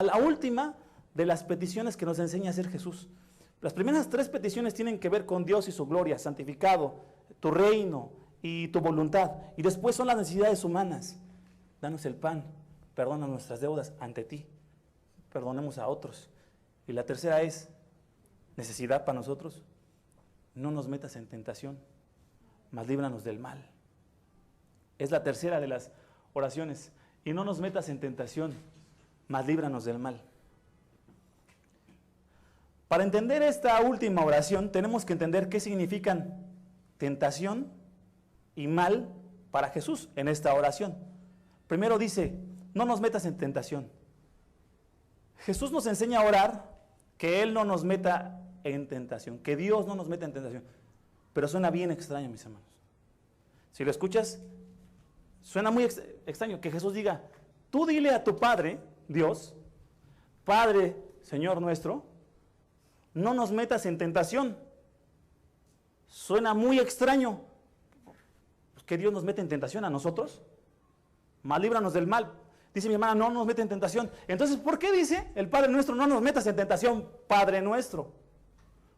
la última de las peticiones que nos enseña a hacer Jesús. Las primeras 3 peticiones tienen que ver con Dios y su gloria, santificado, tu reino y tu voluntad. Y después son las necesidades humanas. Danos el pan, perdona nuestras deudas ante ti, perdonemos a otros. Y la tercera es necesidad para nosotros. No nos metas en tentación, mas líbranos del mal. Es la tercera de las oraciones. Y no nos metas en tentación, mas líbranos del mal. Para entender esta última oración, tenemos que entender qué significan tentación y mal para Jesús en esta oración. Primero dice, no nos metas en tentación. Jesús nos enseña a orar que Él no nos meta en tentación, que Dios no nos meta en tentación. Pero suena bien extraño, mis hermanos. Si lo escuchas, suena muy extraño que Jesús diga, tú dile a tu Padre, Dios, Padre, Señor nuestro, no nos metas en tentación. Suena muy extraño. ¿Que Dios nos mete en tentación a nosotros? Mas líbranos del mal. Dice mi hermana, no nos mete en tentación. Entonces, ¿por qué dice el Padre nuestro, no nos metas en tentación, Padre nuestro?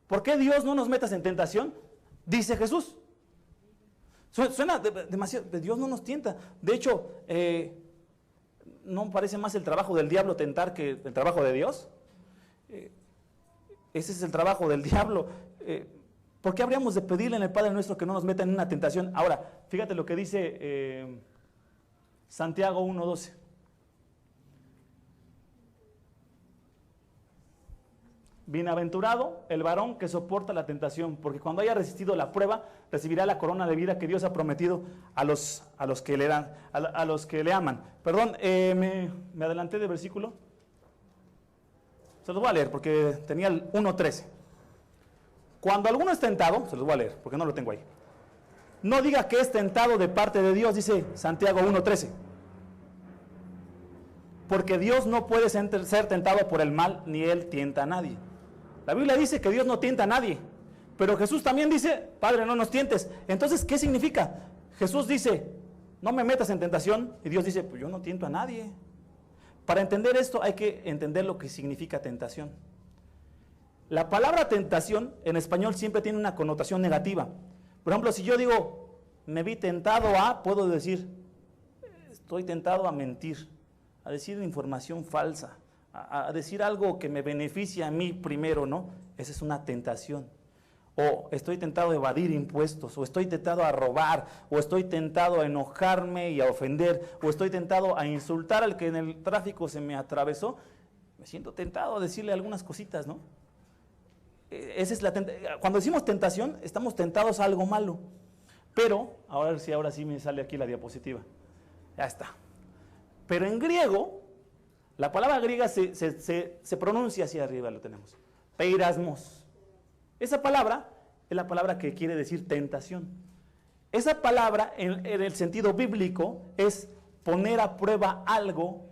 ¿Por qué Dios no nos metas en tentación? Dice Jesús. Suena demasiado, Dios no nos tienta. De hecho, ¿no parece más el trabajo del diablo tentar que el trabajo de Dios? Ese es el trabajo del diablo. ¿Por qué habríamos de pedirle en el Padre nuestro que no nos meta en una tentación? Ahora, fíjate lo que dice Santiago 1:12. Bienaventurado el varón que soporta la tentación, porque cuando haya resistido la prueba, recibirá la corona de vida que Dios ha prometido a los que le aman. Perdón, me adelanté de versículo. Se los voy a leer porque tenía el 1:13. Cuando alguno es tentado, se los voy a leer porque no lo tengo ahí. No diga que es tentado de parte de Dios, dice Santiago 1:13. Porque Dios no puede ser tentado por el mal, ni Él tienta a nadie. La Biblia dice que Dios no tienta a nadie, pero Jesús también dice, Padre, no nos tientes. Entonces, ¿qué significa? Jesús dice, no me metas en tentación, y Dios dice, pues yo no tiento a nadie. Para entender esto hay que entender lo que significa tentación. La palabra tentación en español siempre tiene una connotación negativa. Por ejemplo, si yo digo, me vi tentado a, puedo decir, estoy tentado a mentir, a decir información falsa, a decir algo que me beneficia a mí primero, ¿no? Esa es una tentación. O estoy tentado a evadir impuestos, o estoy tentado a robar, o estoy tentado a enojarme y a ofender, o estoy tentado a insultar al que en el tráfico se me atravesó. Me siento tentado a decirle algunas cositas, ¿no? Esa es cuando decimos tentación, estamos tentados a algo malo. Pero, ahora sí me sale aquí la diapositiva. Ya está. Pero en griego, la palabra griega se pronuncia hacia arriba, lo tenemos. Peirasmos. Esa palabra es la palabra que quiere decir tentación. Esa palabra, en el sentido bíblico, es poner a prueba algo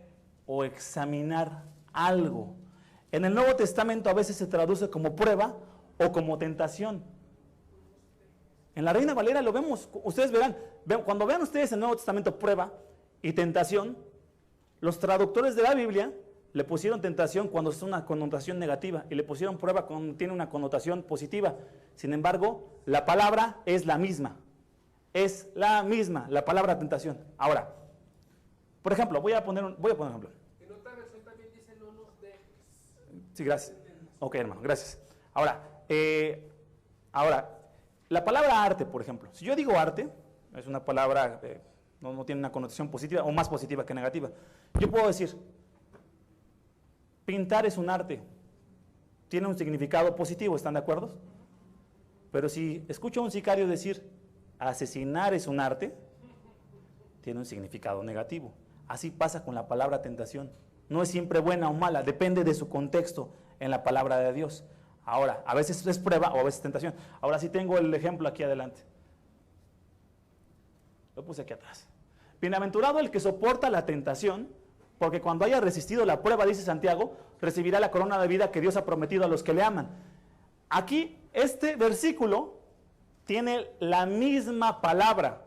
o examinar algo. En el Nuevo Testamento a veces se traduce como prueba o como tentación. En la Reina Valera lo vemos, ustedes verán, cuando vean ustedes el Nuevo Testamento prueba y tentación, los traductores de la Biblia le pusieron tentación cuando es una connotación negativa y le pusieron prueba cuando tiene una connotación positiva. Sin embargo, la palabra es la misma. Es la misma, la palabra tentación. Ahora, por ejemplo, voy a poner un ejemplo. En otra versión también dice no nos dejes. Sí, gracias. Ok, hermano, gracias. Ahora, la palabra arte, por ejemplo. Si yo digo arte, es una palabra, no tiene una connotación positiva o más positiva que negativa. Yo puedo decir, pintar es un arte. Tiene un significado positivo, ¿están de acuerdo? Pero si escucho a un sicario decir, asesinar es un arte, tiene un significado negativo. Así pasa con la palabra tentación. No es siempre buena o mala, depende de su contexto en la palabra de Dios. Ahora, a veces es prueba o a veces tentación. Ahora sí tengo el ejemplo aquí adelante. Lo puse aquí atrás. Bienaventurado el que soporta la tentación, porque cuando haya resistido la prueba, dice Santiago, recibirá la corona de vida que Dios ha prometido a los que le aman. Aquí, este versículo tiene la misma palabra.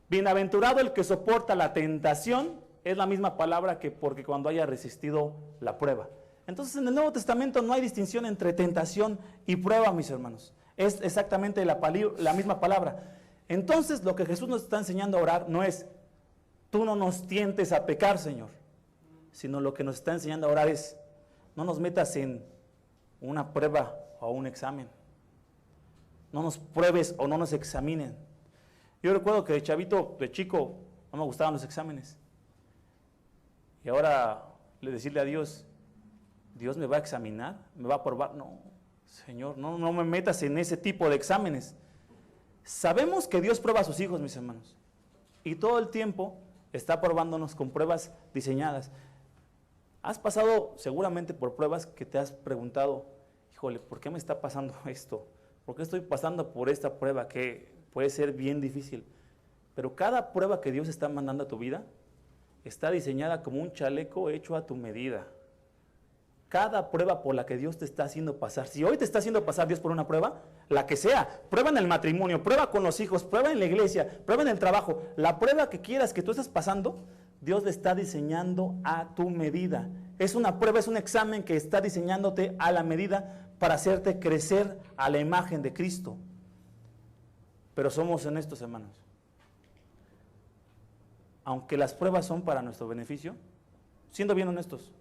Bienaventurado el que soporta la tentación, es la misma palabra que porque cuando haya resistido la prueba. Entonces en el Nuevo Testamento no hay distinción entre tentación y prueba, mis hermanos. Es exactamente la misma palabra. Entonces lo que Jesús nos está enseñando a orar no es, tú no nos tientes a pecar, Señor, sino lo que nos está enseñando a orar es, no nos metas en una prueba o un examen. No nos pruebes o no nos examinen. Yo recuerdo que de chavito, de chico, no me gustaban los exámenes. Y ahora decirle a Dios, ¿Dios me va a examinar? ¿Me va a probar? No, Señor, no me metas en ese tipo de exámenes. Sabemos que Dios prueba a sus hijos, mis hermanos. Y todo el tiempo está probándonos con pruebas diseñadas. Has pasado seguramente por pruebas que te has preguntado, híjole, ¿por qué me está pasando esto? ¿Por qué estoy pasando por esta prueba que puede ser bien difícil? Pero cada prueba que Dios está mandando a tu vida está diseñada como un chaleco hecho a tu medida. Cada prueba por la que Dios te está haciendo pasar, si hoy te está haciendo pasar Dios por una prueba, la que sea, prueba en el matrimonio, prueba con los hijos, prueba en la iglesia, prueba en el trabajo, la prueba que quieras que tú estés pasando, Dios le está diseñando a tu medida. Es una prueba, es un examen que está diseñándote a la medida para hacerte crecer a la imagen de Cristo. Pero somos honestos, hermanos. Aunque las pruebas son para nuestro beneficio, siendo bien honestos,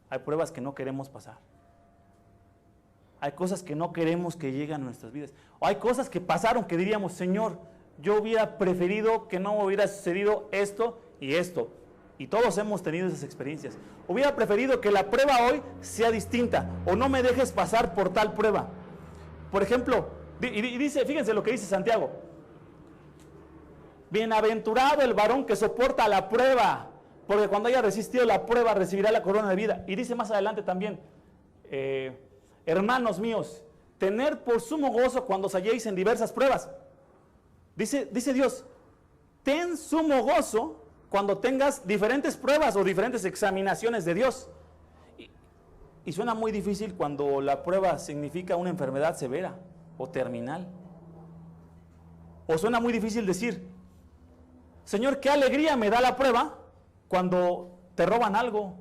hay pruebas que no queremos pasar. Hay cosas que no queremos que lleguen a nuestras vidas. O hay cosas que pasaron que diríamos, Señor, yo hubiera preferido que no hubiera sucedido esto y esto. Y todos hemos tenido esas experiencias. Hubiera preferido que la prueba hoy sea distinta o no me dejes pasar por tal prueba. Por ejemplo, y dice, fíjense lo que dice Santiago. Bienaventurado el varón que soporta la prueba, porque cuando haya resistido la prueba recibirá la corona de vida. Y dice más adelante también, hermanos míos, tener por sumo gozo cuando os halléis en diversas pruebas. Dice Dios, ten sumo gozo cuando tengas diferentes pruebas o diferentes examinaciones de Dios. Y suena muy difícil cuando la prueba significa una enfermedad severa o terminal. O suena muy difícil decir, Señor, qué alegría me da la prueba cuando te roban algo.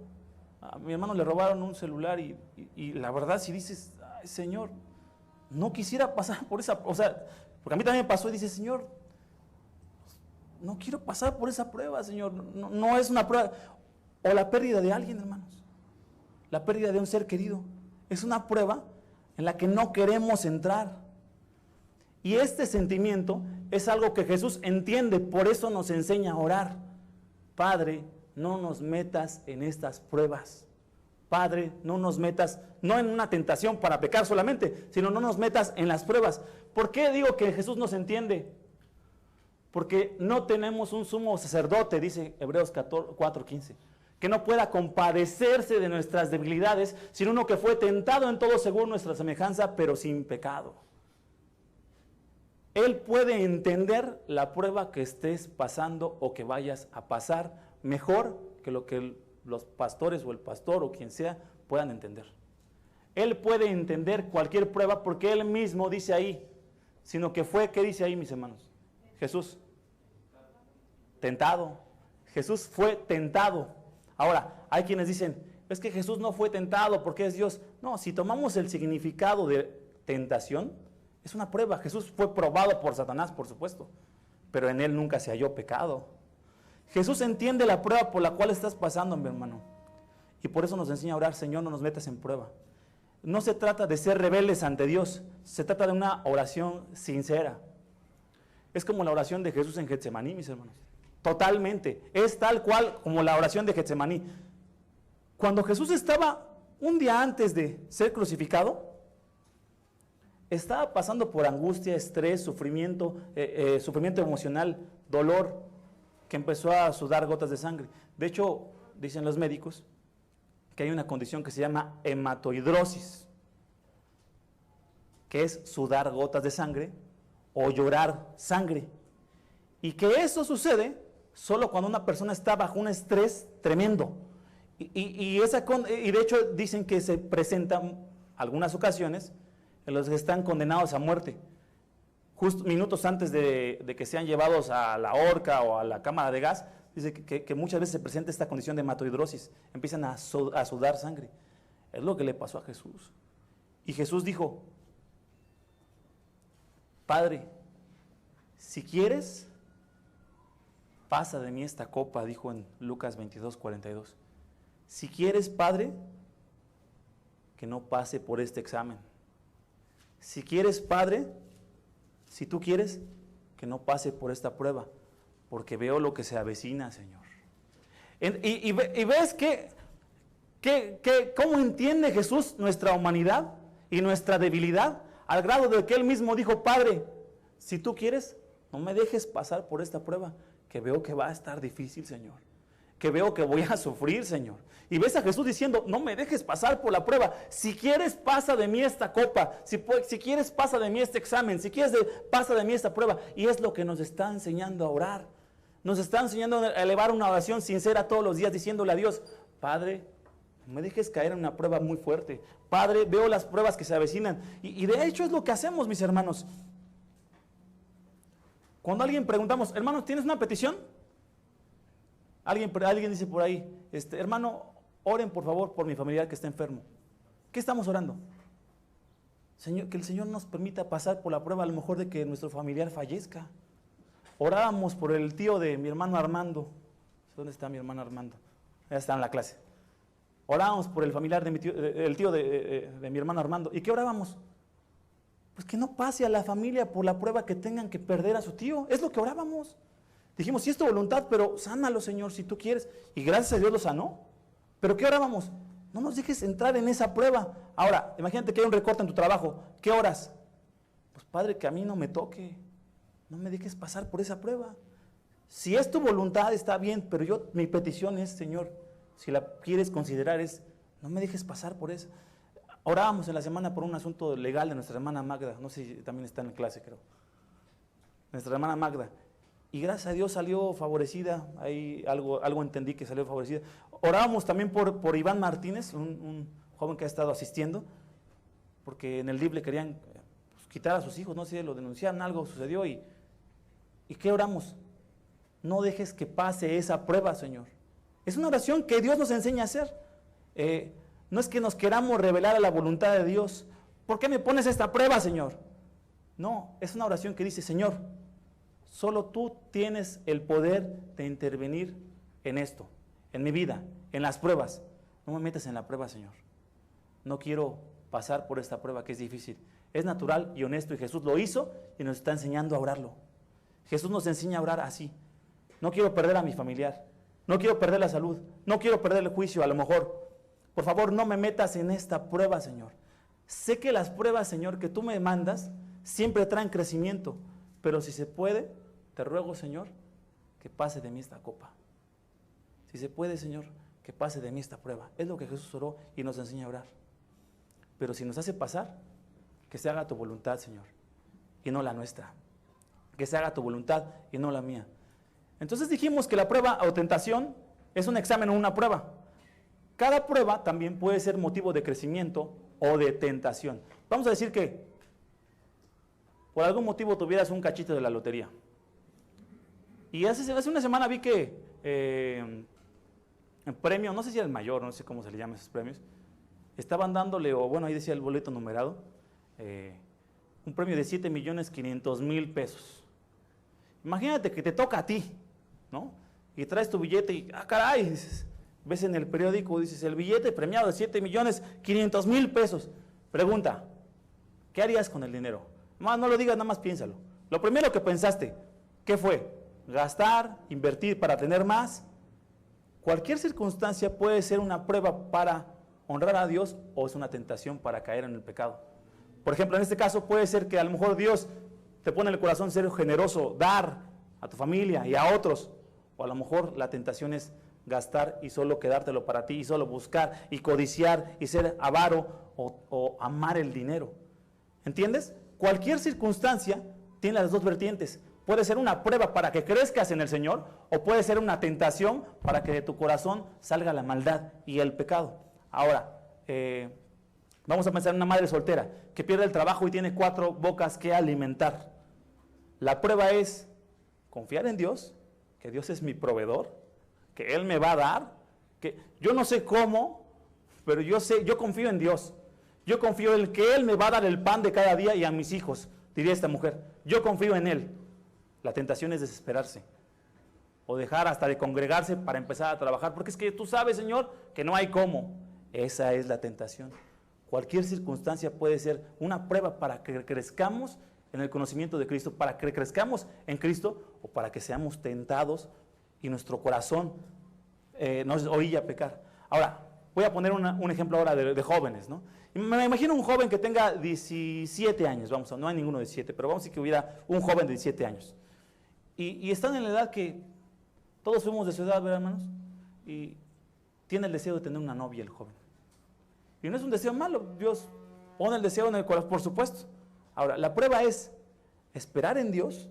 A mi hermano le robaron un celular y la verdad si dices, ay, Señor, no quisiera pasar por esa, o sea, porque a mí también me pasó y dices, Señor, no quiero pasar por esa prueba, Señor, no es una prueba. O la pérdida de alguien, hermanos, la pérdida de un ser querido, es una prueba en la que no queremos entrar. Y este sentimiento es algo que Jesús entiende, por eso nos enseña a orar. Padre, no nos metas en estas pruebas. Padre, no nos metas, no en una tentación para pecar solamente, sino no nos metas en las pruebas. ¿Por qué digo que Jesús nos entiende? Porque no tenemos un sumo sacerdote, dice Hebreos 4:15, que no pueda compadecerse de nuestras debilidades, sino uno que fue tentado en todo según nuestra semejanza, pero sin pecado. Él puede entender la prueba que estés pasando o que vayas a pasar mejor que lo que los pastores o el pastor o quien sea puedan entender. Él puede entender cualquier prueba porque Él mismo dice ahí, sino que fue, ¿qué dice ahí, mis hermanos? Jesús, tentado. Jesús fue tentado. Ahora, hay quienes dicen, es que Jesús no fue tentado porque es Dios. No, si tomamos el significado de tentación, es una prueba. Jesús fue probado por Satanás, por supuesto, pero en Él nunca se halló pecado. Jesús entiende la prueba por la cual estás pasando, mi hermano, y por eso nos enseña a orar, Señor, no nos metas en prueba. No se trata de ser rebeldes ante Dios, se trata de una oración sincera. Es como la oración de Jesús en Getsemaní, mis hermanos. Totalmente, es tal cual como la oración de Getsemaní. Cuando Jesús estaba un día antes de ser crucificado, estaba pasando por angustia, estrés, sufrimiento emocional, dolor, que empezó a sudar gotas de sangre. De hecho, dicen los médicos que hay una condición que se llama hematoidrosis, que es sudar gotas de sangre o llorar sangre. Y que eso sucede solo cuando una persona está bajo un estrés tremendo. Y de hecho dicen que se presentan algunas ocasiones en los que están condenados a muerte. Justo minutos antes de que sean llevados a la horca o a la cámara de gas, dice que muchas veces se presenta esta condición de hematohidrosis, empiezan a sudar sangre. Es lo que le pasó a Jesús. Y Jesús dijo, Padre, si quieres, pasa de mí esta copa, dijo en Lucas 22:42. Si quieres, Padre, que no pase por este examen. Si quieres, Padre, si tú quieres, que no pase por esta prueba, porque veo lo que se avecina, Señor. Y ves cómo entiende Jesús nuestra humanidad y nuestra debilidad, al grado de que Él mismo dijo, Padre, si tú quieres, no me dejes pasar por esta prueba, que veo que va a estar difícil, Señor. Que veo que voy a sufrir, Señor. Y ves a Jesús diciendo, no me dejes pasar por la prueba. Si quieres, pasa de mí esta copa. Si quieres, pasa de mí este examen. Si quieres, pasa de mí esta prueba. Y es lo que nos está enseñando a orar. Nos está enseñando a elevar una oración sincera todos los días, diciéndole a Dios, Padre, no me dejes caer en una prueba muy fuerte. Padre, veo las pruebas que se avecinan. Y de hecho es lo que hacemos, mis hermanos. Cuando a alguien preguntamos, hermano, ¿tienes una petición? Alguien dice por ahí, hermano, oren por favor por mi familiar que está enfermo. ¿Qué estamos orando? Señor, que el Señor nos permita pasar por la prueba a lo mejor de que nuestro familiar fallezca. Orábamos por el tío de mi hermano Armando. ¿Dónde está mi hermano Armando? Ya está en la clase. Orábamos por el familiar de el tío de mi hermano Armando. ¿Y qué orábamos? Pues que no pase a la familia por la prueba que tengan que perder a su tío. Es lo que orábamos. Dijimos, si es tu voluntad, pero sánalo, Señor, si tú quieres. Y gracias a Dios lo sanó. ¿Pero qué orábamos? No nos dejes entrar en esa prueba. Ahora, imagínate que hay un recorte en tu trabajo. ¿Qué oras? Pues Padre, que a mí no me toque. No me dejes pasar por esa prueba. Si es tu voluntad, está bien, pero mi petición es, Señor, si la quieres considerar, no me dejes pasar por eso. Orábamos en la semana por un asunto legal de nuestra hermana Magda. No sé si también está en la clase, creo. Nuestra hermana Magda. Y gracias a Dios salió favorecida, ahí algo entendí que salió favorecida. Orábamos también por Iván Martínez, un joven que ha estado asistiendo, porque en el DIF le querían quitar a sus hijos, no sé, lo denunciaron, algo sucedió ¿y qué oramos? No dejes que pase esa prueba, Señor. Es una oración que Dios nos enseña a hacer. No es que nos queramos revelar a la voluntad de Dios. ¿Por qué me pones esta prueba, Señor? No, es una oración que dice, Señor, solo tú tienes el poder de intervenir en esto, en mi vida, en las pruebas. No me metas en la prueba, Señor. No quiero pasar por esta prueba que es difícil. Es natural y honesto y Jesús lo hizo y nos está enseñando a orarlo. Jesús nos enseña a orar así. No quiero perder a mi familiar. No quiero perder la salud. No quiero perder el juicio a lo mejor. Por favor, no me metas en esta prueba, Señor. Sé que las pruebas, Señor, que tú me mandas siempre traen crecimiento. Pero si se puede, te ruego, Señor, que pase de mí esta copa. Si se puede, Señor, que pase de mí esta prueba. Es lo que Jesús oró y nos enseña a orar. Pero si nos hace pasar, que se haga tu voluntad, Señor, y no la nuestra. Que se haga tu voluntad y no la mía. Entonces dijimos que la prueba o tentación es un examen o una prueba. Cada prueba también puede ser motivo de crecimiento o de tentación. Vamos a decir que por algún motivo tuvieras un cachito de la lotería. Y hace una semana vi que el premio, no sé si era el mayor, no sé cómo se le llama esos premios, estaban dándole, o bueno, ahí decía el boleto numerado, un premio de 7,500,000 pesos. Imagínate que te toca a ti, ¿no? Y traes tu billete y, caray, dices, ves en el periódico, dices, el billete premiado de 7,500,000 pesos. Pregunta, ¿qué harías con el dinero? No lo digas, nada más piénsalo. Lo primero que pensaste, ¿qué fue? ¿Gastar, invertir para tener más? Cualquier circunstancia puede ser una prueba para honrar a Dios o es una tentación para caer en el pecado. Por ejemplo, en este caso puede ser que a lo mejor Dios te pone en el corazón ser generoso, dar a tu familia y a otros. O a lo mejor la tentación es gastar y solo quedártelo para ti y solo buscar y codiciar y ser avaro o amar el dinero. ¿Entiendes? Cualquier circunstancia tiene las dos vertientes. Puede ser una prueba para que crezcas en el Señor o puede ser una tentación para que de tu corazón salga la maldad y el pecado. Ahora, vamos a pensar en una madre soltera que pierde el trabajo y tiene 4 bocas que alimentar. La prueba es confiar en Dios, que Dios es mi proveedor, que Él me va a dar, que yo no sé cómo, pero yo confío en Dios. Yo confío en que Él me va a dar el pan de cada día y a mis hijos, diría esta mujer. Yo confío en Él. La tentación es desesperarse o dejar hasta de congregarse para empezar a trabajar, porque es que tú sabes, Señor, que no hay cómo. Esa es la tentación. Cualquier circunstancia puede ser una prueba para que crezcamos en el conocimiento de Cristo, para que crezcamos en Cristo o para que seamos tentados y nuestro corazón nos orilla a pecar. Ahora, voy a poner un ejemplo ahora de jóvenes, ¿no? Me imagino un joven que tenga 17 años, no hay ninguno de 17, pero vamos a decir que hubiera un joven de 17 años. Y están en la edad que todos fuimos de su edad, ¿verdad, hermanos? Y tiene el deseo de tener una novia el joven. Y no es un deseo malo, Dios pone el deseo en el corazón, por supuesto. Ahora, la prueba es esperar en Dios,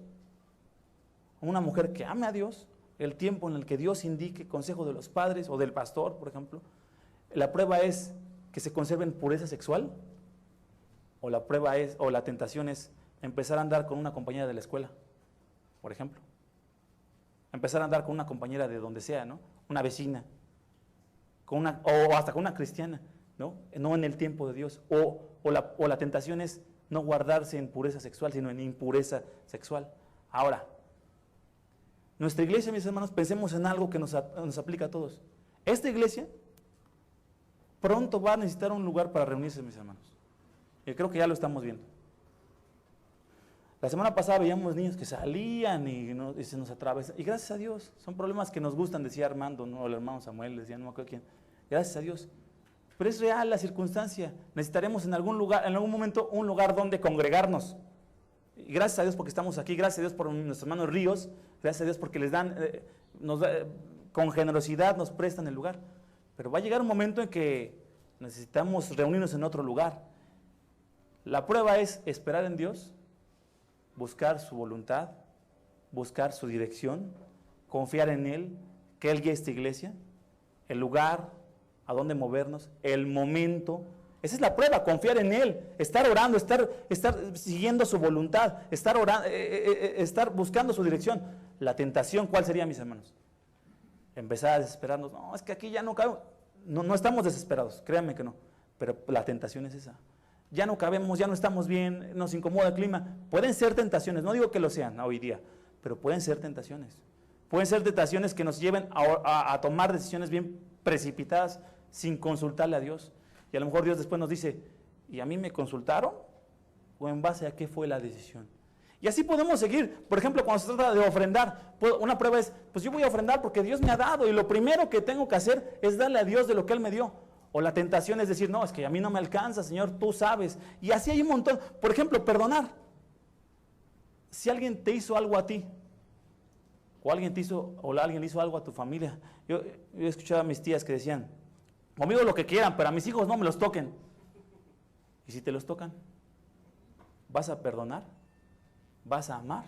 una mujer que ame a Dios, el tiempo en el que Dios indique, consejo de los padres o del pastor, por ejemplo. La prueba es que se conserve en pureza sexual, o la tentación es empezar a andar con una compañera de la escuela, por ejemplo. Empezar a andar con una compañera de donde sea, ¿no? Una vecina, o hasta con una cristiana, ¿no? No en el tiempo de Dios. O la tentación es no guardarse en pureza sexual, sino en impureza sexual. Ahora, nuestra iglesia, mis hermanos, pensemos en algo que nos aplica a todos. Esta iglesia pronto va a necesitar un lugar para reunirse, mis hermanos. Y creo que ya lo estamos viendo. La semana pasada veíamos niños que salían y se nos atravesan. Y gracias a Dios, son problemas que nos gustan, decía Armando, ¿no? El hermano Samuel, decía, no me acuerdo quién. Gracias a Dios. Pero es real la circunstancia. Necesitaremos en algún lugar, en algún momento, un lugar donde congregarnos. Y gracias a Dios porque estamos aquí, gracias a Dios por nuestros hermanos Ríos, gracias a Dios porque les dan, con generosidad nos prestan el lugar. Pero va a llegar un momento en que necesitamos reunirnos en otro lugar. La prueba es esperar en Dios, buscar su voluntad, buscar su dirección, confiar en Él, que Él guíe esta iglesia, el lugar, a dónde movernos, el momento. Esa es la prueba, confiar en Él, estar orando, estar siguiendo su voluntad, estar buscando su dirección. La tentación, ¿cuál sería, mis hermanos? Empezar a desesperarnos. No, es que aquí ya no cabemos. No estamos desesperados, créanme que no. Pero la tentación es esa. Ya no cabemos, ya no estamos bien, nos incomoda el clima. Pueden ser tentaciones, no digo que lo sean hoy día, pero pueden ser tentaciones. Pueden ser tentaciones que nos lleven a tomar decisiones bien precipitadas sin consultarle a Dios. Y a lo mejor Dios después nos dice, ¿y a mí me consultaron? ¿O en base a qué fue la decisión? Y así podemos seguir. Por ejemplo, cuando se trata de ofrendar, una prueba es, pues yo voy a ofrendar porque Dios me ha dado y lo primero que tengo que hacer es darle a Dios de lo que Él me dio. O la tentación es decir, no, es que a mí no me alcanza, Señor, tú sabes. Y así hay un montón. Por ejemplo, perdonar. Si alguien te hizo algo a ti, o alguien le hizo algo a tu familia. Yo he escuchado a mis tías que decían, conmigo lo que quieran, pero a mis hijos no me los toquen. ¿Y si te los tocan? ¿Vas a perdonar? ¿Vas a amar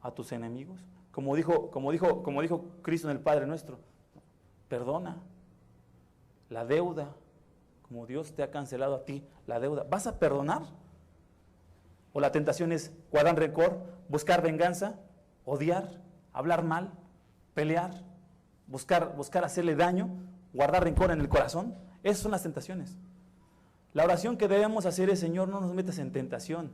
a tus enemigos? Como dijo Cristo en el Padre Nuestro, perdona la deuda, como Dios te ha cancelado a ti la deuda. ¿Vas a perdonar? ¿O la tentación es guardar rencor, buscar venganza, odiar, hablar mal, pelear, buscar hacerle daño, guardar rencor en el corazón? Esas son las tentaciones. La oración que debemos hacer es, Señor, no nos metas en tentación,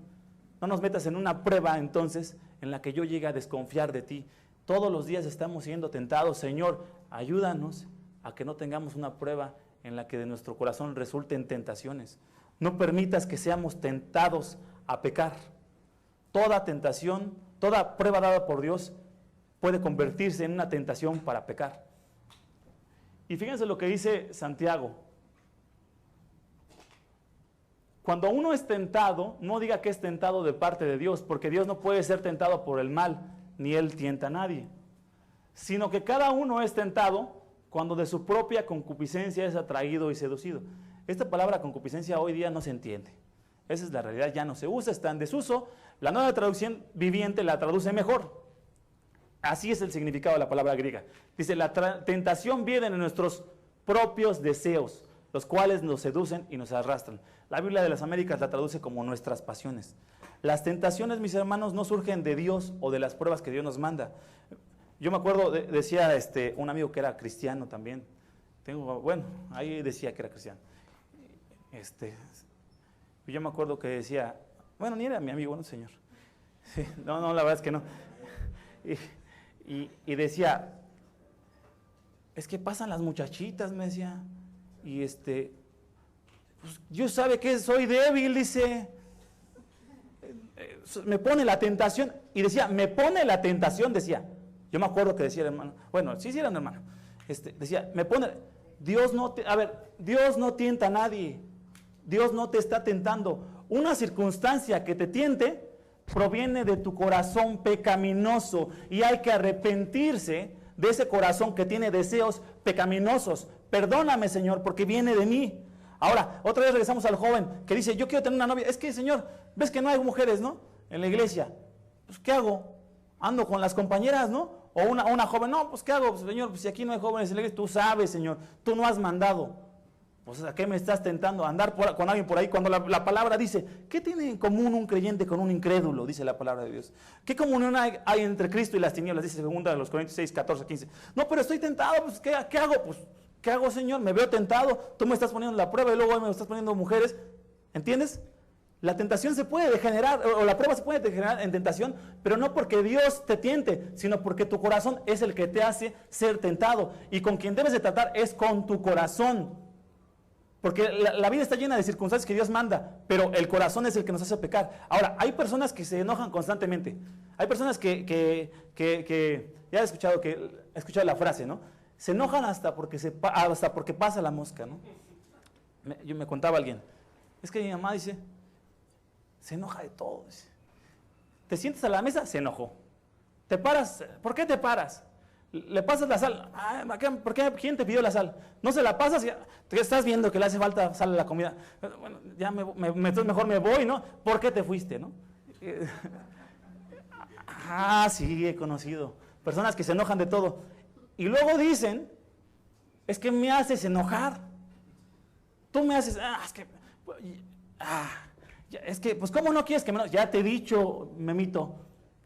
no nos metas en una prueba entonces en la que yo llegue a desconfiar de ti. Todos los días estamos siendo tentados. Señor, ayúdanos a que no tengamos una prueba en la que de nuestro corazón resulten tentaciones. No permitas que seamos tentados a pecar. Toda tentación, toda prueba dada por Dios puede convertirse en una tentación para pecar. Y fíjense lo que dice Santiago. Cuando uno es tentado, no diga que es tentado de parte de Dios, porque Dios no puede ser tentado por el mal, ni Él tienta a nadie. Sino que cada uno es tentado cuando de su propia concupiscencia es atraído y seducido. Esta palabra concupiscencia hoy día no se entiende. Esa es la realidad, ya no se usa, está en desuso. La Nueva Traducción Viviente la traduce mejor. Así es el significado de la palabra griega. Dice, la tentación viene de nuestros propios deseos, los cuales nos seducen y nos arrastran. La Biblia de las Américas la traduce como nuestras pasiones. Las tentaciones, mis hermanos, no surgen de Dios o de las pruebas que Dios nos manda. Yo me acuerdo, decía un amigo que era cristiano también. Ahí decía que era cristiano. Yo me acuerdo que decía, bueno, ni era mi amigo, no, señor. Sí, no, la verdad es que no. Y decía, es que pasan las muchachitas, me decía, y pues Dios sabe que soy débil, dice, me pone la tentación, y decía, me pone la tentación, decía, yo me acuerdo que decía el hermano, bueno, sí era un hermano, decía, Dios no tienta a nadie, Dios no te está tentando, una circunstancia que te tiente, proviene de tu corazón pecaminoso, y hay que arrepentirse de ese corazón que tiene deseos pecaminosos. Perdóname, Señor, porque viene de mí. Ahora, otra vez regresamos al joven que dice, yo quiero tener una novia. Es que, Señor, ves que no hay mujeres, ¿no? En la iglesia. Pues, ¿qué hago? Ando con las compañeras, ¿no? O una joven, no, pues, ¿qué hago? Pues, Señor, pues, si aquí no hay jóvenes en la iglesia, tú sabes, Señor, tú no has mandado. Pues, ¿a qué me estás tentando? Andar con alguien por ahí, cuando la palabra dice, ¿qué tiene en común un creyente con un incrédulo? Dice la palabra de Dios. ¿Qué comunión hay entre Cristo y las tinieblas? Dice 2 Corintios 6, 14, 15. No, pero estoy tentado, pues, ¿qué hago? Pues, ¿qué hago, Señor? Me veo tentado, tú me estás poniendo la prueba y luego me estás poniendo mujeres. ¿Entiendes? La tentación se puede degenerar, o la prueba se puede degenerar en tentación, pero no porque Dios te tiente, sino porque tu corazón es el que te hace ser tentado. Y con quien debes de tratar es con tu corazón. Porque la vida está llena de circunstancias que Dios manda, pero el corazón es el que nos hace pecar. Ahora, hay personas que se enojan constantemente. Hay personas que ya he escuchado la frase, ¿no? Se enojan hasta porque pasa la mosca, ¿no? Me contaba alguien, es que mi mamá dice, se enoja de todo. Dice. Te sientas a la mesa, se enojó. Te paras, ¿por qué te paras? Le pasas la sal, ¿por qué? ¿Quién te pidió la sal? No se la pasas, te estás viendo que le hace falta sal a la comida. Bueno, ya entonces mejor me voy, ¿no? ¿Por qué te fuiste, no? Sí, he conocido personas que se enojan de todo. Y luego dicen, es que me haces enojar. Tú me haces, es que, pues, ¿cómo no quieres que me enoje? Ya te he dicho, Memito,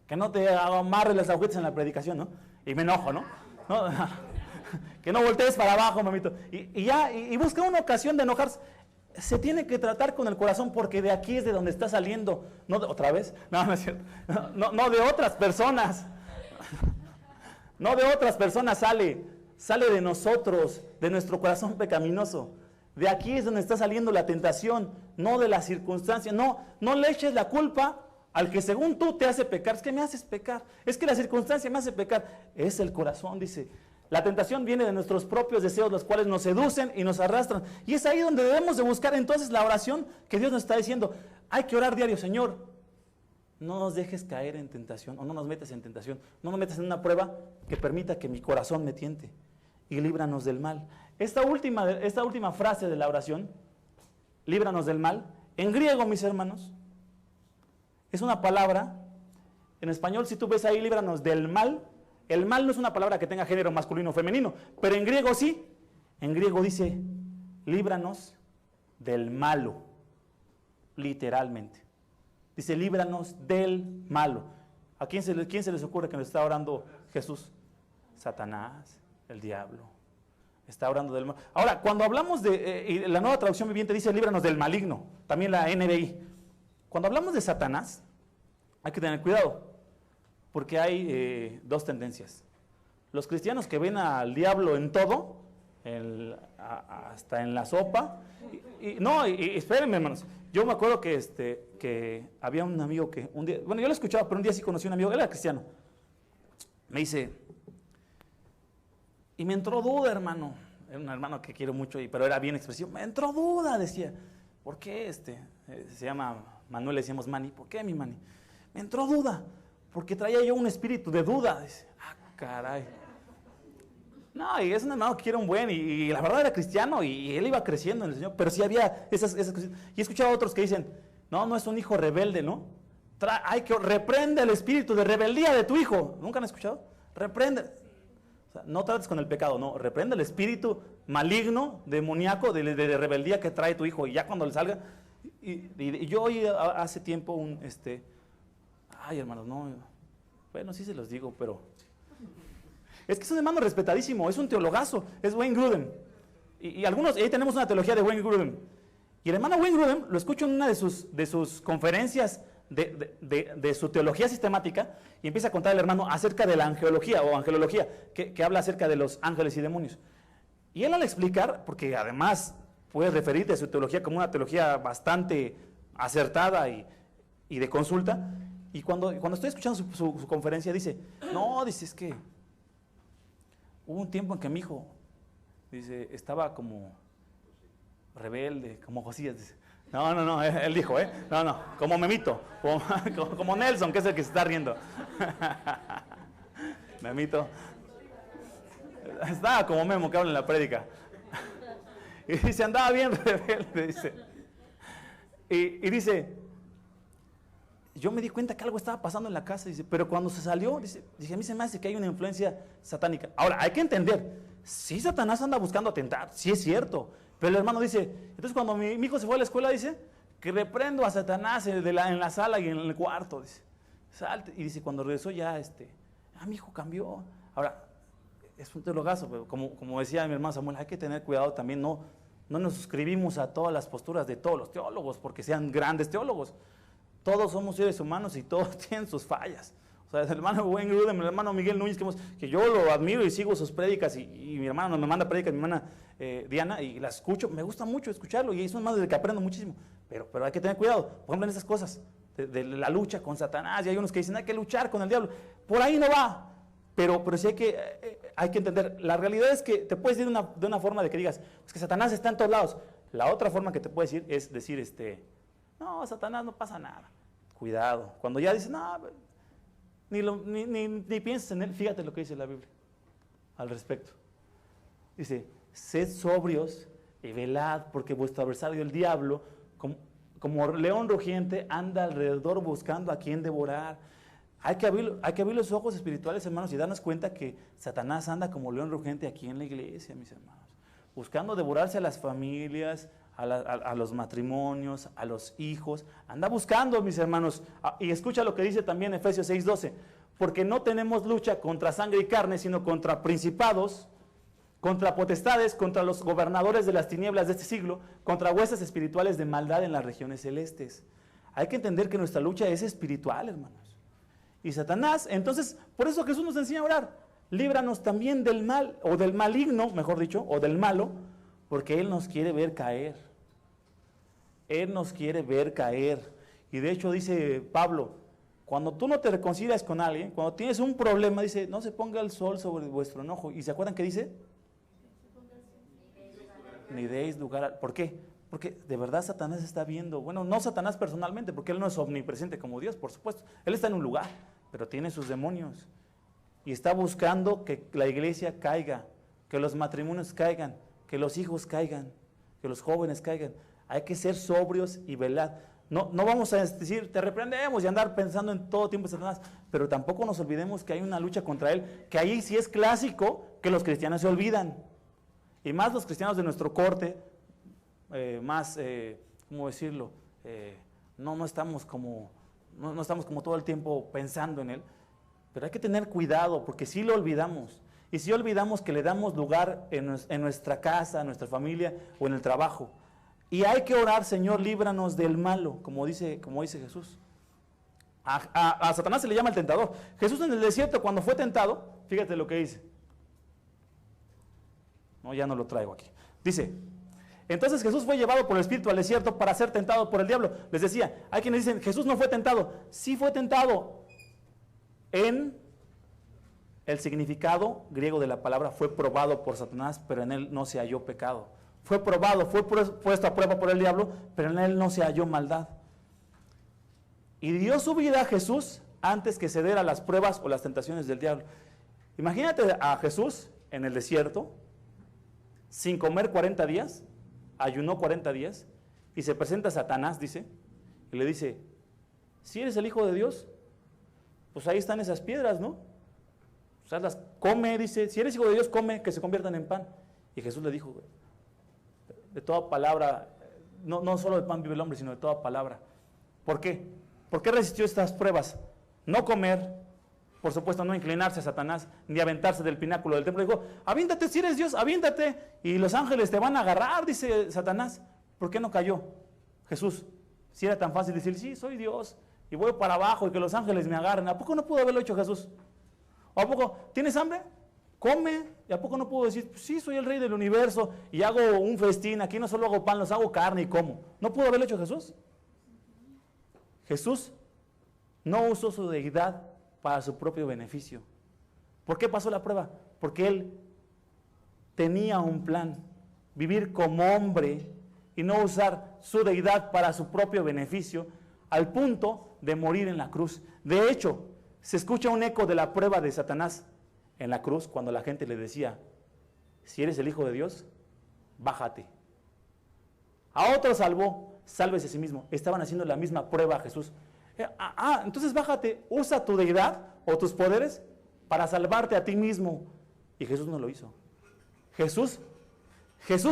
que no te amarres las agujetas en la predicación, ¿no? Y me enojo, ¿no? Que no voltees para abajo, mamito. Y busca una ocasión de enojarse. Se tiene que tratar con el corazón porque de aquí es de donde está saliendo. No ¿otra vez? No es cierto. No de otras personas. No de otras personas sale de nosotros, de nuestro corazón pecaminoso. De aquí es donde está saliendo la tentación, no de la circunstancia. No le eches la culpa al que según tú te hace pecar. Es que me haces pecar, es que la circunstancia me hace pecar. Es el corazón, dice. La tentación viene de nuestros propios deseos, los cuales nos seducen y nos arrastran. Y es ahí donde debemos de buscar entonces la oración que Dios nos está diciendo. Hay que orar diario, Señor, no nos dejes caer en tentación, o no nos metas en tentación, no nos metas en una prueba que permita que mi corazón me tiente, y líbranos del mal. Esta última frase de la oración, líbranos del mal, en griego, mis hermanos, es una palabra, en español, si tú ves ahí, líbranos del mal, el mal no es una palabra que tenga género masculino o femenino, pero en griego sí, en griego dice, líbranos del malo, literalmente. Dice, líbranos del malo. ¿A quién se les ocurre que nos está orando Jesús? Satanás, el diablo. Está orando del mal. Ahora, cuando hablamos de, la Nueva Traducción Viviente dice, líbranos del maligno, también la NBI. Cuando hablamos de Satanás, hay que tener cuidado, porque hay dos tendencias. Los cristianos que ven al diablo en todo, hasta en la sopa, y espérenme, hermanos, yo me acuerdo que había un amigo que un día, bueno, yo lo escuchaba, pero un día sí conocí a un amigo, él era cristiano, me dice, y me entró duda, hermano, era un hermano que quiero mucho, pero era bien expresivo, me entró duda, decía, ¿por qué se llama Manuel, le decíamos Manny, ¿por qué mi Manny? Me entró duda, porque traía yo un espíritu de duda, dice, caray. No, y es un hermano que quiere un buen, y la verdad era cristiano, y él iba creciendo en el Señor, pero sí había esas cosas. Y he escuchado a otros que dicen, no es un hijo rebelde, ¿no? Hay que reprende el espíritu de rebeldía de tu hijo. ¿Nunca han escuchado? Reprende. O sea, no trates con el pecado, no, reprende el espíritu maligno, demoníaco, de rebeldía que trae tu hijo, y ya cuando le salga. Y yo oí hace tiempo ay, hermanos, no, bueno, sí se los digo, pero Es que es un hermano respetadísimo, es un teologazo, es Wayne Grudem. Y algunos, ahí tenemos una teología de Wayne Grudem. Y el hermano Wayne Grudem, lo escucho en una de sus conferencias de su teología sistemática, y empieza a contar el hermano acerca de la angelología o angelología, que habla acerca de los ángeles y demonios. Y él al explicar, porque además puedes referirte a su teología como una teología bastante acertada y de consulta, y cuando estoy escuchando su conferencia dice, dice, es que hubo un tiempo en que mi hijo, dice, estaba como rebelde, como Josías, dice. No, él dijo, como Memito, como Nelson, que es el que se está riendo. Memito. Estaba como Memo, que habla en la prédica. Y dice, andaba bien rebelde, dice. Y dice, yo me di cuenta que algo estaba pasando en la casa, dice, pero cuando se salió, dice, a mí se me hace que hay una influencia satánica. Ahora, hay que entender, sí Satanás anda buscando atentar, sí es cierto, pero el hermano dice, entonces cuando mi hijo se fue a la escuela, dice, que reprendo a Satanás en la sala y en el cuarto, dice, salte. Y dice, cuando regresó ya, mi hijo cambió. Ahora, es un teologazo, pero como decía mi hermano Samuel, hay que tener cuidado también, no nos suscribimos a todas las posturas de todos los teólogos, porque sean grandes teólogos. Todos somos seres humanos y todos tienen sus fallas. O sea, el hermano Wayne Grudem, el hermano Miguel Núñez, que yo lo admiro y sigo sus prédicas, y mi hermano me manda prédicas, mi hermana Diana, y las escucho, me gusta mucho escucharlo, y es un hermano del que aprendo muchísimo, pero hay que tener cuidado, por ejemplo en esas cosas, de la lucha con Satanás, y hay unos que dicen, hay que luchar con el diablo, por ahí no va, pero sí hay que entender, la realidad es que te puedes decir de una forma de que digas, es que Satanás está en todos lados. La otra forma que te puedes decir es decir, no, Satanás no pasa nada, cuidado, cuando ya dices, no, ni pienses en él. Fíjate lo que dice la Biblia al respecto. Dice, sed sobrios y velad, porque vuestro adversario el diablo, como león rugiente, anda alrededor buscando a quien devorar. Hay que abrir los ojos espirituales, hermanos, y darnos cuenta que Satanás anda como león rugiente aquí en la iglesia, mis hermanos, buscando devorarse a las familias, a los matrimonios, a los hijos. Anda buscando, mis hermanos. Y escucha lo que dice también Efesios 6:12. Porque no tenemos lucha contra sangre y carne, sino contra principados, contra potestades, contra los gobernadores de las tinieblas de este siglo, contra huestes espirituales de maldad en las regiones celestes. Hay que entender que nuestra lucha es espiritual, hermanos. Y Satanás, entonces, por eso Jesús nos enseña a orar. Líbranos también del mal, o del maligno, mejor dicho, o del malo, porque Él nos quiere ver caer. Él nos quiere ver caer. Y de hecho dice Pablo, cuando tú no te reconcilias con alguien, cuando tienes un problema, dice, no se ponga el sol sobre vuestro enojo. ¿Y se acuerdan qué dice? Ni deis lugar. ¿Por qué? Porque de verdad Satanás está viendo. Bueno, no Satanás personalmente, porque él no es omnipresente como Dios, por supuesto. Él está en un lugar, pero tiene sus demonios. Y está buscando que la iglesia caiga, que los matrimonios caigan, que los hijos caigan, que los jóvenes caigan. Hay que ser sobrios y velar. No vamos a decir, te reprendemos y andar pensando en todo tiempo en Satanás, pero tampoco nos olvidemos que hay una lucha contra él, que ahí sí es clásico que los cristianos se olvidan. Y más los cristianos de nuestro corte, ¿cómo decirlo? No estamos como todo el tiempo pensando en él, pero hay que tener cuidado porque sí lo olvidamos. Y si olvidamos que le damos lugar en nuestra casa, en nuestra familia o en el trabajo. Y hay que orar, Señor, líbranos del malo, como dice Jesús. A Satanás se le llama el tentador. Jesús en el desierto, cuando fue tentado, fíjate lo que dice. No, ya no lo traigo aquí. Dice, entonces Jesús fue llevado por el Espíritu al desierto para ser tentado por el diablo. Les decía, hay quienes dicen, Jesús no fue tentado. Sí fue tentado. En el significado griego de la palabra fue probado por Satanás, pero en él no se halló pecado. Fue probado, fue puesto a prueba por el diablo, pero en él no se halló maldad. Y dio su vida a Jesús antes que ceder a las pruebas o las tentaciones del diablo. Imagínate a Jesús en el desierto, sin comer 40 días, ayunó 40 días, y se presenta a Satanás, dice, y le dice, si eres el Hijo de Dios, pues ahí están esas piedras, ¿no? O sea, las come, dice, si eres Hijo de Dios, come, que se conviertan en pan. Y Jesús le dijo, de toda palabra, no solo de pan vive el hombre, sino de toda palabra. ¿Por qué? ¿Por qué resistió estas pruebas? No comer, por supuesto, no inclinarse a Satanás, ni aventarse del pináculo del templo. Dijo, aviéntate si eres Dios, aviéntate, y los ángeles te van a agarrar, dice Satanás. ¿Por qué no cayó Jesús? Si era tan fácil decir, sí, soy Dios, y voy para abajo, y que los ángeles me agarren. ¿A poco no pudo haberlo hecho Jesús? ¿O a poco, tienes hambre? Come. ¿Y a poco no puedo decir, sí, soy el rey del universo, y hago un festín, aquí no solo hago pan, los hago carne y como? ¿No pudo haberlo hecho Jesús? Jesús no usó su deidad para su propio beneficio. ¿Por qué pasó la prueba? Porque Él tenía un plan, vivir como hombre y no usar su deidad para su propio beneficio, al punto de morir en la cruz. De hecho, se escucha un eco de la prueba de Satanás en la cruz cuando la gente le decía, si eres el Hijo de Dios, bájate. A otro salvó, sálvese a sí mismo. Estaban haciendo la misma prueba a Jesús. Entonces bájate, usa tu deidad o tus poderes para salvarte a ti mismo. Y Jesús no lo hizo. Jesús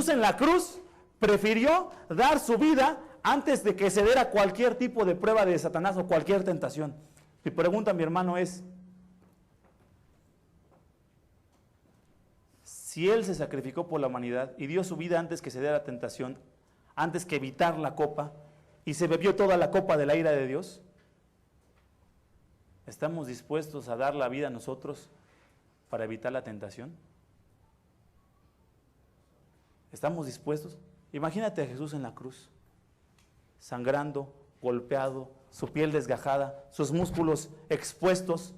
en la cruz prefirió dar su vida antes de que ceder a cualquier tipo de prueba de Satanás o cualquier tentación. Mi pregunta, mi hermano, es, si Él se sacrificó por la humanidad y dio su vida antes que ceder a la tentación, antes que evitar la copa, y se bebió toda la copa de la ira de Dios, ¿estamos dispuestos a dar la vida a nosotros para evitar la tentación? ¿Estamos dispuestos? Imagínate a Jesús en la cruz, sangrando, golpeado, su piel desgajada, sus músculos expuestos,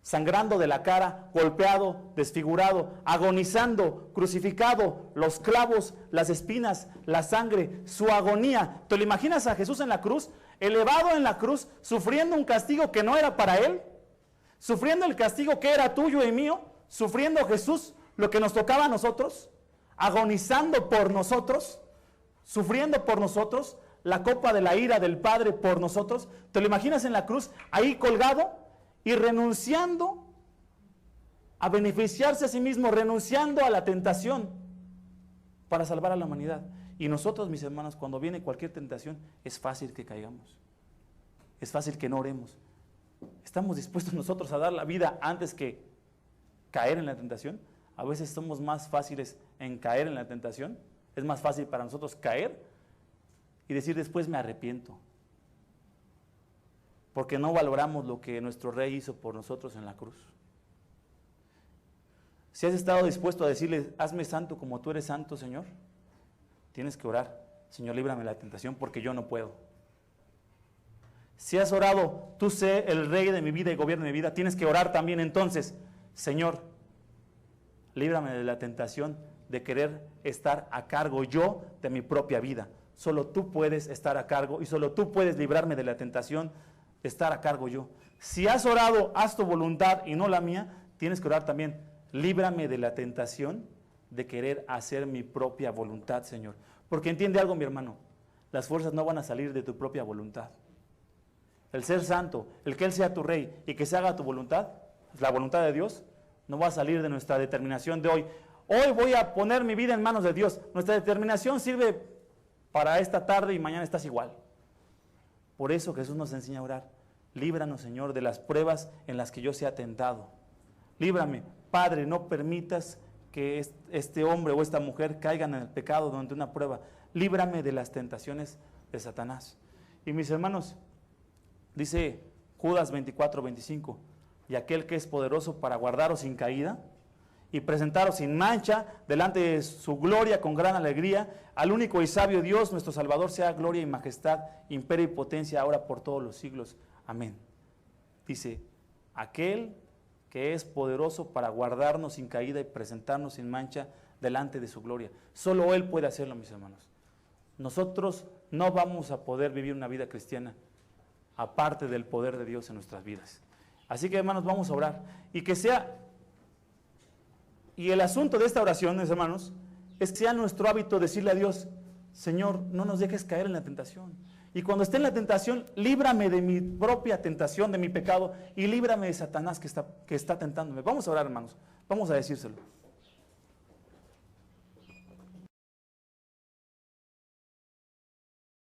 sangrando de la cara, golpeado, desfigurado, agonizando, crucificado, los clavos, las espinas, la sangre, su agonía. ¿Te lo imaginas a Jesús en la cruz, elevado en la cruz, sufriendo un castigo que no era para Él? Sufriendo el castigo que era tuyo y mío, sufriendo Jesús lo que nos tocaba a nosotros, agonizando por nosotros, sufriendo por nosotros, la copa de la ira del Padre por nosotros. ¿Te lo imaginas en la cruz, ahí colgado y renunciando a beneficiarse a sí mismo, renunciando a la tentación para salvar a la humanidad? Y nosotros, mis hermanos, cuando viene cualquier tentación, es fácil que caigamos, es fácil que no oremos. ¿Estamos dispuestos nosotros a dar la vida antes que caer en la tentación? A veces somos más fáciles en caer en la tentación. Es más fácil para nosotros caer y decir después me arrepiento, porque no valoramos lo que nuestro Rey hizo por nosotros en la cruz. Si has estado dispuesto a decirle, hazme santo como tú eres santo, Señor, tienes que orar, Señor, líbrame de la tentación porque yo no puedo. Si has orado, tú sé el Rey de mi vida y gobierno de mi vida, tienes que orar también entonces, Señor, líbrame de la tentación de querer estar a cargo yo de mi propia vida. Solo tú puedes estar a cargo y solo tú puedes librarme de la tentación de estar a cargo yo. Si has orado, haz tu voluntad y no la mía, tienes que orar también, líbrame de la tentación de querer hacer mi propia voluntad, Señor. Porque entiende algo, mi hermano, las fuerzas no van a salir de tu propia voluntad. El ser santo, el que Él sea tu Rey y que se haga tu voluntad, la voluntad de Dios, no va a salir de nuestra determinación de hoy. Hoy voy a poner mi vida en manos de Dios. Nuestra determinación sirve para esta tarde y mañana estás igual. Por eso Jesús nos enseña a orar. Líbranos, Señor, de las pruebas en las que yo sea tentado. Líbrame, Padre, no permitas que este hombre o esta mujer caigan en el pecado durante una prueba. Líbrame de las tentaciones de Satanás. Y mis hermanos, dice Judas 24:25, y aquel que es poderoso para guardaros sin caída y presentaros sin mancha delante de su gloria con gran alegría, al único y sabio Dios, nuestro Salvador, sea gloria y majestad, imperio y potencia, ahora por todos los siglos. Amén. Dice, aquel que es poderoso para guardarnos sin caída y presentarnos sin mancha delante de su gloria. Solo Él puede hacerlo, mis hermanos. Nosotros no vamos a poder vivir una vida cristiana aparte del poder de Dios en nuestras vidas. Así que, hermanos, vamos a orar. Y el asunto de esta oración, mis hermanos, es que sea nuestro hábito decirle a Dios, Señor, no nos dejes caer en la tentación. Y cuando esté en la tentación, líbrame de mi propia tentación, de mi pecado, y líbrame de Satanás que está tentándome. Vamos a orar, hermanos, vamos a decírselo.